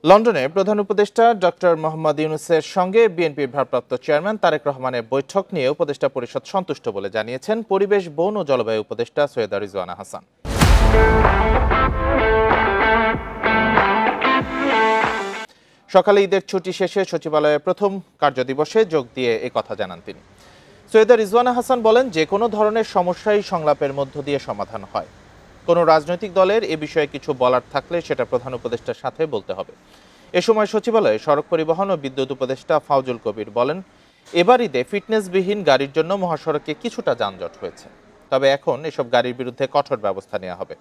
লন্ডনে প্রধান উপদেষ্টা ডক্টর মোহাম্মদ ইউনূসের সঙ্গে বিএনপির ভারপ্রাপ্ত চেয়ারম্যান তারেক রহমানের বৈঠক নিয়ে উপদেষ্টা পরিষদ সন্তুষ্ট বলে জানিয়েছেন পরিবেশ, বন ও জলবায়ু উপদেষ্টা সৈয়দা রিজওয়ানা হাসান। সকালে ঈদের ছুটি শেষে সচিবালয়ে প্রথম কার্যদিবসে যোগ দিয়ে একথা জানান তিনি। সৈয়দা রিজওয়ানা হাসান বলেন, যে কোনো ধরনের সমস্যাই সংলাপের মধ্য দিয়ে সমাধান হয়। কোনো রাজনৈতিক দলের এ বিষয়ে কিছু বলার থাকলে সেটা প্রধান উপদেষ্টার সাথে বলতে হবে। এ সময় সচিবালয়ে সড়ক পরিবহন ও বিদ্যুৎ উপদেষ্টা ফাউজুল কবির বলেন, এবার ঈদে ফিটনেসবিহীন গাড়ির জন্য মহাসড়কে কিছুটা যানজট হয়েছে, তবে এখন এসব গাড়ির বিরুদ্ধে কঠোর ব্যবস্থা নেওয়া হবে।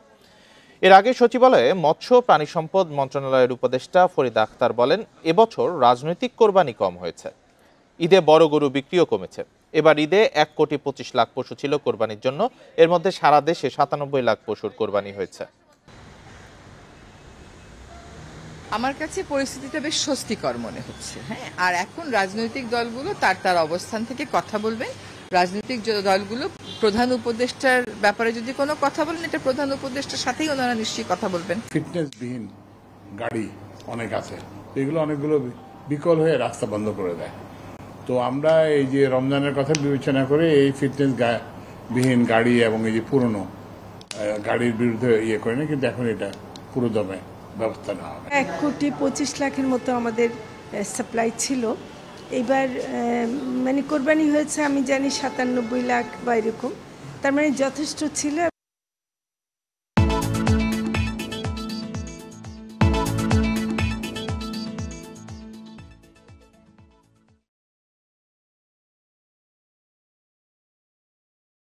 এর আগে সচিবালয়ে মৎস্য প্রাণী সম্পদ মন্ত্রণালয়ের উপদেষ্টা ফরিদা আক্তার বলেন, এবছর রাজনৈতিক কোরবানি কম হয়েছে, ঈদে বড় গরু বিক্রিও কমেছে। এবার ঈদে 1,25,00,000 পশু ছিল কোরবানির জন্য, এর মধ্যে সারা দেশে 97 লাখ পশুর কোরবানি হয়েছে। আমার কাছে পরিস্থিতিটা বেশ স্বস্তিকর মনে হচ্ছে। হ্যাঁ, আর এখন রাজনৈতিক দলগুলো তার অবস্থান থেকে কথা বলবেন। রাজনৈতিক দলগুলো প্রধান উপদেষ্টার ব্যাপারে যদি কোনো কথা বলেন, এটা প্রধান উপদেষ্টার সাথেই ওনারা নিশ্চয়ই কথা বলবেন। ফিটনেসবিহীন গাড়ি অনেক আছে, এগুলো অনেকগুলো বিকল হয়ে রাস্তা বন্ধ করে দেয়। তো আমরা এই যে রমজানের কথা বিবেচনা করে এই ফিটনেস বিহীন গাড়ি এবং এই যে পুরনো গাড়ির বিরুদ্ধে করি না, কিন্তু এখন এটা পুরো দমে ব্যবস্থা নেওয়া হবে। 1,25,00,000 মতো আমাদের সাপ্লাই ছিল। এবার মানে কোরবানি হয়েছে আমি জানি 97 লাখ বা এরকম, তার মানে যথেষ্ট ছিল।